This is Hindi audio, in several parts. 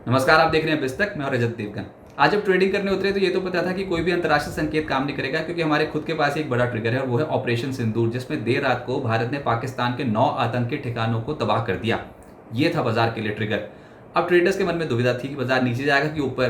नमस्कार, आप देख रहे हैं बिस्तक। मैं और रजत देवगन। आज जब ट्रेडिंग करने उतरे तो ये तो पता था कि कोई भी अंतर्राष्ट्रीय संकेत काम नहीं करेगा, क्योंकि हमारे खुद के पास एक बड़ा ट्रिगर है और वो है ऑपरेशन सिंदूर, जिसमें देर रात को भारत ने पाकिस्तान के 9 आतंकी ठिकानों को तबाह कर दिया। ये था बाजार के लिए ट्रिगर। अब ट्रेडर्स के मन में दुविधा थी कि बाजार नीचे जाएगा कि ऊपर,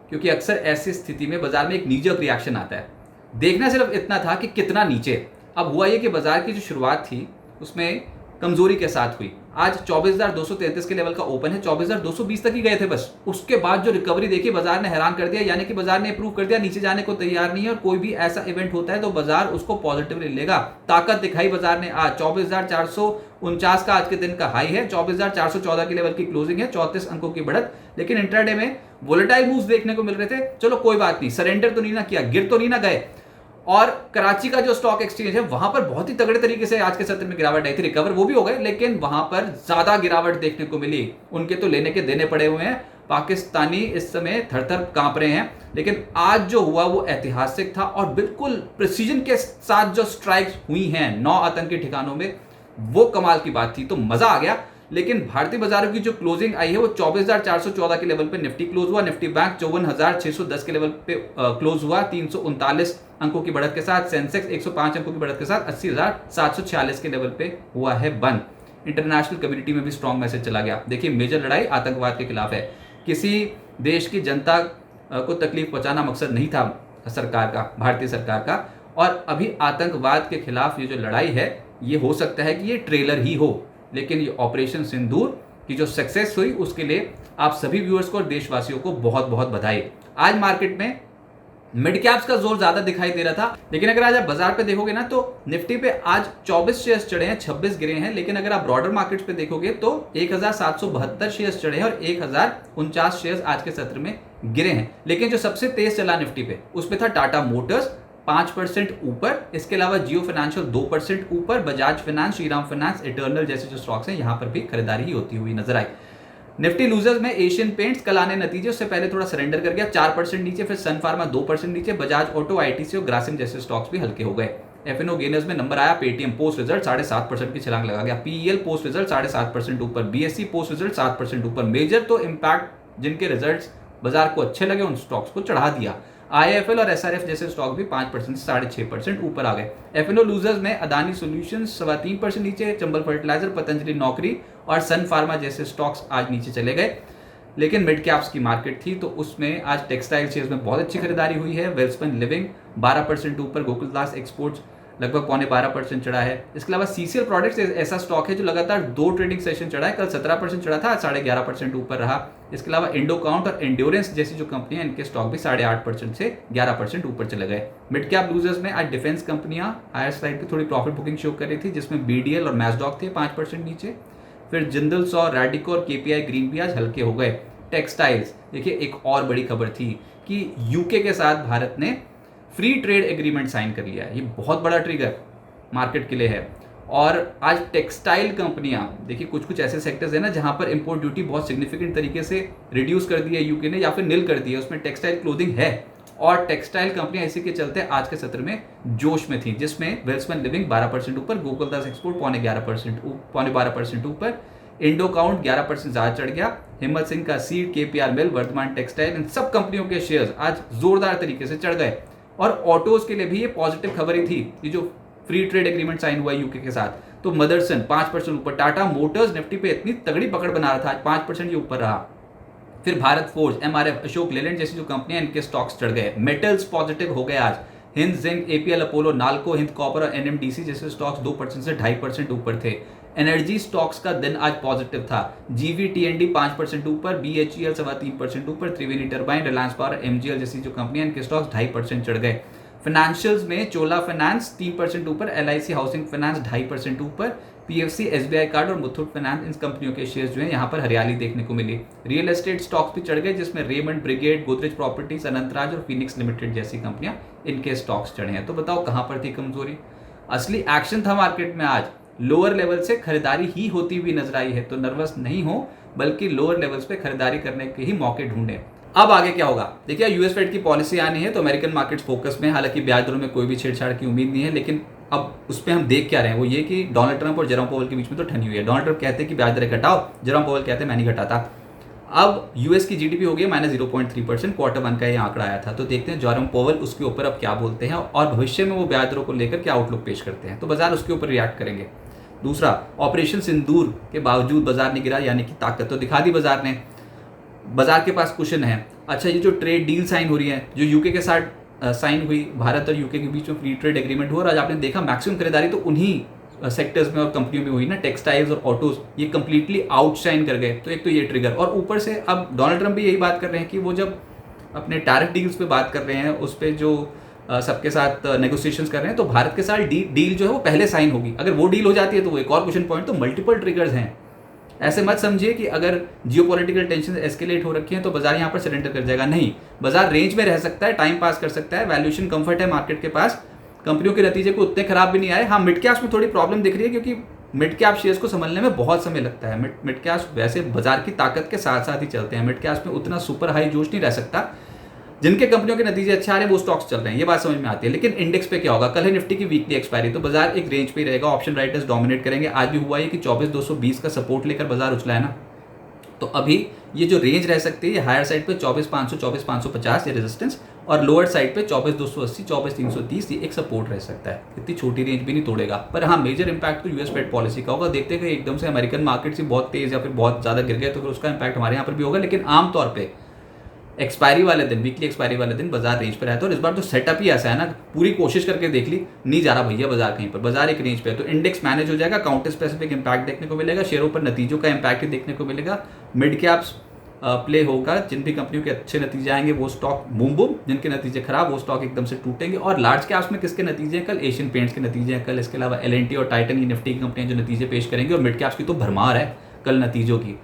क्योंकि अक्सर ऐसी स्थिति में बाजार में एक नीजक रिएक्शन आता है। देखना सिर्फ इतना था कि कितना नीचे। अब हुआ ये कि बाजार की जो शुरुआत थी उसमें कमजोरी के साथ हुई। आज 24,233 के लेवल का ओपन है, 24,220 तक ही गए थे बस। उसके बाद जो रिकवरी देखी बाजार ने हैरान कर दिया, यानी कि बाजार ने प्रूव कर दिया नीचे जाने को तैयार नहीं है, और कोई भी ऐसा इवेंट होता है तो बाजार उसको पॉजिटिवली लेगा। ताकत दिखाई बाजार ने आज 24,449 का आज के दिन का हाई है, 24,414 के लेवल की क्लोजिंग है, 34 अंकों की बढ़त। लेकिन इंट्राडे में वोलेटाइल मूव्स देखने को मिल रहे थे। चलो कोई बात नहीं, सरेंडर तो नहीं ना किया, गिर तो नहीं ना गए। और कराची का जो स्टॉक एक्सचेंज है वहां पर बहुत ही तगड़े तरीके से आज के सत्र में गिरावट आई थी। रिकवर वो भी हो गए, लेकिन वहां पर ज्यादा गिरावट देखने को मिली। उनके तो लेने के देने पड़े हुए हैं। पाकिस्तानी इस समय थर थर कांप रहे हैं। लेकिन आज जो हुआ वो ऐतिहासिक था और बिल्कुल प्रिसीजन के साथ जो स्ट्राइक्स हुई हैं 9 आतंकी ठिकानों में, वो कमाल की बात थी। तो मजा आ गया। लेकिन भारतीय बाजारों की जो क्लोजिंग आई है वो 24,414 के लेवल पे निफ्टी क्लोज हुआ। निफ्टी बैंक 54,610 के लेवल पे क्लोज हुआ, 339 अंकों की बढ़त के साथ। सेंसेक्स 105 अंकों की बढ़त के साथ 80,746 के लेवल पे हुआ है बंद। इंटरनेशनल कम्युनिटी में भी स्ट्रॉन्ग मैसेज चला गया। देखिए, मेजर लड़ाई आतंकवाद के खिलाफ है। किसी देश की जनता को तकलीफ पहुंचाना मकसद नहीं था सरकार का, भारतीय सरकार का। और अभी आतंकवाद के खिलाफ ये जो लड़ाई है, ये हो सकता है कि ये ट्रेलर ही हो, लेकिन ये ऑपरेशन सिंदूर की जो सक्सेस हुई उसके लिए आप सभी व्यूअर्स को और देशवासियों को बहुत बहुत बधाई। आज मार्केट में मिड कैप्स का जोर ज्यादा दिखाई दे रहा था, लेकिन अगर आज आप बाजार पे देखोगे ना तो निफ्टी पे आज 24 शेयर्स चढ़े हैं, 26 गिरे हैं। लेकिन अगर आप ब्रॉडर मार्केट्स पे देखोगे तो 1,772 शेयर्स चढ़े हैं और 1,049 शेयर्स आज के सत्र में गिरे हैं। लेकिन जो सबसे तेज चला निफ्टी पे उसमें था टाटा मोटर्स 5% ऊपर। इसके अलावा जियो फाइनेंशियल 2% ऊपर, Bajaj finance, Shriram finance, eternal जैसे जो स्टॉक्स हैं यहां पर भी खरीदारी ही होती हुई नजर आई। निफ्टी लूजर्स में एशियन पेंट्स कल आने नतीजे, उससे पहले थोड़ा सरेंडर कर गया, 4% नीचे। फिर सन फार्मा 2% नीचे। बजाज ऑटो, आईटीसी और ग्रासिम जैसे स्टॉक्स भी हल्के हो गए। एफएनओ गेनर्स में नंबर आया पेटीएम, पोस्ट रिजल्ट 7.5% की छलांग लगा गया। पीईएल पोस्ट रिजल्ट 7.5% ऊपर। बीएससी पोस्ट रिजल्ट 7% ऊपर। मेजर तो इंपैक्ट जिनके रिजल्ट्स बाजार को अच्छे लगे उन स्टॉक्स को चढ़ा दिया। आईएफएल और एसआरएफ जैसे स्टॉक भी 5% से 6.5% ऊपर आ गए। एफएनओ लूजर्स में अदानी सॉल्यूशंस 3% नीचे। चंबल फर्टिलाइजर, पतंजलि नौकरी और सन फार्मा जैसे स्टॉक्स आज नीचे चले गए। लेकिन मिड कैप्स की मार्केट थी तो उसमें आज टेक्सटाइल शेयर्स में बहुत अच्छी खरीदारी हुई है। वेल्सपन लिविंग 12% ऊपर। गोकुलदास एक्सपोर्ट्स लगभग 12.25% चढ़ा है। इसके अलावा सीसीएल प्रोडक्ट्स ऐसा स्टॉक है जो लगातार 2 ट्रेडिंग सेशन चढ़ा है। कल 17% चढ़ा था, 11.5% ऊपर रहा। इसके अलावा इंडो काउंट और एंड्योरेंस जैसी जो कंपनियां, इनके स्टॉक भी 8.5% से 11% ऊपर चले गए। मिड कैप लूजर्स में आज डिफेंस कंपनियां हायर साइड पे थोड़ी प्रॉफिट बुकिंग शो कर रही थी, जिसमें बीडीएल और मैसडॉक थे 5% नीचे। फिर जिंदल सौ, रैडिको और केपीआई ग्रीन भी आज हल्के हो गए। टेक्सटाइल्स देखिए, एक और बड़ी खबर थी कि यूके के साथ भारत ने फ्री ट्रेड एग्रीमेंट साइन कर लिया है। ये बहुत बड़ा ट्रिगर मार्केट के लिए है। और आज टेक्सटाइल कंपनियां देखिए, कुछ कुछ ऐसे सेक्टर्स है ना जहां पर इंपोर्ट ड्यूटी बहुत सिग्निफिकेंट तरीके से रिड्यूस कर दी है यूके ने, या फिर निल कर दी है। उसमें टेक्सटाइल क्लोथिंग है और टेक्सटाइल कंपनियां इसी के चलते आज के सत्र में जोश में थी, जिसमें वेल्समैन लिविंग 12% ऊपर, गोकुलदास एक्सपोर्ट 12% ऊपर, इंडो काउंट 11% ज्यादा चढ़ गया। हिम्मत सिंह का सीड, केपीआर मिल, वर्धमान टेक्सटाइल, इन सब कंपनियों के शेयर्स आज जोरदार तरीके से चढ़ गए। और ऑटोज के लिए भी ये पॉजिटिव खबर ही थी, ये जो फ्री ट्रेड एग्रीमेंट साइन हुआ यूके के साथ। तो मदरसन 5% ऊपर। टाटा मोटर्स निफ्टी पे इतनी तगड़ी पकड़ बना रहा था, आज 5% ये ऊपर रहा। फिर भारत फोर्ज, एमआरएफ, अशोक लेलैंड जैसी जो कंपनियां, इनके स्टॉक्स चढ़ गए। मेटल्स पॉजिटिव हो गए आज। Hind zinc, APL Apollo, NALCO, Hind copper और एनएमडीसी जैसे स्टॉक्स 2% से 2.5% ऊपर थे। एनर्जी स्टॉक्स का दिन आज पॉजिटिव था। जीवीटीएनडी 5% ऊपर, बीएचईएल 3.25% ऊपर, त्रिवेणी टर्बाइन, रिलायंस पावर, एमजीएल जैसी जो कंपनियां, इनके स्टॉक्स 2.5% चढ़ गए। फाइनेंशियल्स में चोला फाइनेंस 3% ऊपर, एलआईसी हाउसिंग फाइनेंस 2.5% ऊपर, पीएफसी, एसबीआई कार्ड और मुथूट फाइनेंस, इन कंपनियों के शेयर्स जो है यहाँ पर हरियाली देखने को मिली। रियल एस्टेट स्टॉक्स भी चढ़ गए, जिसमें Raymond, brigade, Godrej properties, Anantraj और फिनिक्स लिमिटेड जैसी कंपनियां, इनके स्टॉक्स चढ़े हैं। तो बताओ कहां पर थी कमजोरी? असली एक्शन था मार्केट में आज। लोअर लेवल से खरीदारी ही होती हुई नजर आई है। तो नर्वस नहीं हो, बल्कि लोअर लेवल्स पे खरीदारी करने के ही मौके ढूंढे। अब आगे क्या होगा? देखिए, यूएस फेड की पॉलिसी आनी है तो अमेरिकन मार्केट्स फोकस में। हालांकि ब्याज दरों में कोई भी छेड़छाड़ की उम्मीद नहीं है, लेकिन अब उस पर हम देख क्या रहे हैं वो ये कि डोनाल्ड ट्रंप और जेरोम पावेल के बीच में तो ठनी हुई है। डोनाल्ड ट्रंप कहते हैं कि ब्याज दरें घटाओ, जेरोम पावेल कहते हैं मैं नहीं घटाता। अब यूएस की जीडीपी हो गई -0.3%, क्वार्टर 1 का ये आंकड़ा आया था। तो देखते हैं जेरोम पोवेल उसके ऊपर अब क्या बोलते हैं और भविष्य में वो ब्याज दरों को लेकर क्या आउटलुक पेश करते हैं, तो बाजार उसके ऊपर रिएक्ट करेंगे। दूसरा, ऑपरेशन सिंदूर के बावजूद बाजार नहीं गिरा, यानी कि ताकत तो दिखा दी बाजार ने, बाजार के पास कुशन है। अच्छा, ये जो ट्रेड डील साइन हो रही है, जो यूके के साथ साइन हुई, भारत और यूके के बीच में फ्री ट्रेड एग्रीमेंट हुआ, और आज आपने देखा मैक्सिमम खरीदारी तो उन्हीं सेक्टर्स में और कंपनियों में हुई ना, टेक्सटाइल्स और ऑटोज, ये कंप्लीटली आउटशाइन कर गए। तो एक तो ये ट्रिगर, और ऊपर से अब डोनाल्ड ट्रंप भी यही बात कर रहे हैं कि वो जब अपने टैरिफ डील्स पे बात कर रहे हैं, उस पर जो सबके साथ नेगोशिएशंस कर रहे हैं, तो भारत के साथ डील जो है वो पहले साइन होगी। अगर वो डील हो जाती है तो वो एक और क्वेश्चन पॉइंट, तो मल्टीपल ट्रिगर्स हैं। ऐसे मत समझिए कि अगर जियोपॉलिटिकल टेंशन एस्केलेट हो रखी है तो बाजार यहाँ पर सरेंडर कर जाएगा, नहीं। बाजार रेंज में रह सकता है, टाइम पास कर सकता है, वैल्यूएशन कंफर्ट है मार्केट के पास, कंपनियों के नतीजे को उतने खराब भी नहीं आए। हाँ, मिड कैप्स में थोड़ी प्रॉब्लम दिख रही है, क्योंकि मिड कैप शेयर्स को संभलने में बहुत समय लगता है। मिड कैप्स वैसे बाजार की ताकत के साथ साथ ही चलते हैं, मिड कैप्स में उतना सुपर हाई जोश नहीं रह सकता। जिनके कंपनियों के नतीजे अच्छे आ रहे हैं वो स्टॉक्स चल रहे हैं, ये बात समझ में आती है। लेकिन इंडेक्स पे क्या होगा, कल है निफ्टी की वीकली एक्सपायरी, तो बाजार एक रेंज पे ही रहेगा, ऑप्शन राइटर्स डोमिनेट करेंगे। आज भी हुआ है कि 24,220 का सपोर्ट लेकर बाजार उछला है ना, तो अभी ये जो रेंज रह सकती है, ये हायर साइड पे 24,500 24,550 ये रेजिस्टेंस, और लोअर साइड पे 24,280 24,330 ये एक सपोर्ट रह सकता है। इतनी छोटी रेंज भी नहीं तोड़ेगा, पर हाँ मेजर इंपैक्ट तो यूएस फेड पॉलिसी का होगा। देखते हैं कि एकदम से अमेरिकन मार्केट से बहुत तेज या फिर बहुत ज़्यादा गिर गए तो फिर उसका इंपैक्ट हमारे यहाँ पर भी होगा। लेकिन आमतौर पर एक्सपायरी वाले दिन, वीकली एक्सपायरी वाले दिन बाजार रेंज पर रहता है, और इस बार तो सेटअप ही ऐसा है ना, पूरी कोशिश करके देख ली, नहीं जा रहा भैया बाजार कहीं पर, बाजार एक रेंज पे है, तो इंडेक्स मैनेज हो जाएगा, काउंटर स्पेसिफिक इंपैक्ट देखने को मिलेगा, शेयरों पर नतीजों का इंपैक्ट ही देखने को मिलेगा, मिड कैप्स प्ले होगा, जिन भी कंपनियों के अच्छे नतीजे आएंगे वो स्टॉक बूम बूम, जिनके नतीजे खराब वो स्टॉक एकदम से टूटेंगे। और लार्ज कैप्स में किसके नतीजे हैं, कल एशियन पेंट्स के नतीजे हैं, कल इसके अलावा एल&टी और टाइटन, ये निफ्टी की कंपनियां जो नतीजे पेश करेंगे, और मिड कैप्स की तो भरमार है कल नतीजों की,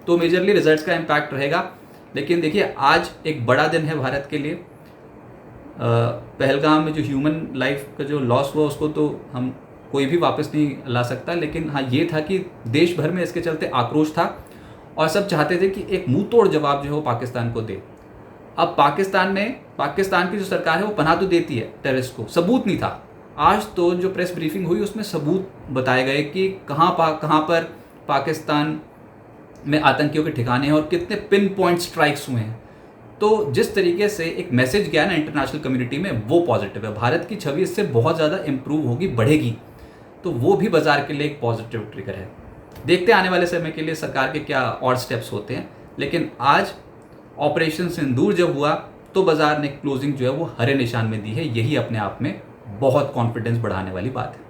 तो मेजरली रिजल्ट्स का इंपैक्ट रहेगा। लेकिन देखिए, आज एक बड़ा दिन है भारत के लिए। पहलगाम में जो ह्यूमन लाइफ का जो लॉस हुआ उसको तो हम कोई भी वापस नहीं ला सकता, लेकिन हाँ ये था कि देश भर में इसके चलते आक्रोश था, और सब चाहते थे कि एक मुंह तोड़ जवाब जो है वो पाकिस्तान को दे। अब पाकिस्तान की जो सरकार है वो पनाह तो देती है टेररिस्ट को, सबूत नहीं था। आज तो जो प्रेस ब्रीफिंग हुई उसमें सबूत बताए गए कि कहाँ पर पाकिस्तान में आतंकियों के ठिकाने हैं और कितने पिन पॉइंट स्ट्राइक्स हुए हैं। तो जिस तरीके से एक मैसेज गया ना इंटरनेशनल कम्युनिटी में, वो पॉजिटिव है। भारत की छवि इससे बहुत ज़्यादा इंप्रूव होगी, बढ़ेगी, तो वो भी बाजार के लिए एक पॉजिटिव ट्रिगर है। देखते हैं आने वाले समय के लिए सरकार के क्या और स्टेप्स होते हैं। लेकिन आज ऑपरेशन सिंदूर जब हुआ तो बाजार ने क्लोजिंग जो है वो हरे निशान में दी है, यही अपने आप में बहुत कॉन्फिडेंस बढ़ाने वाली बात है।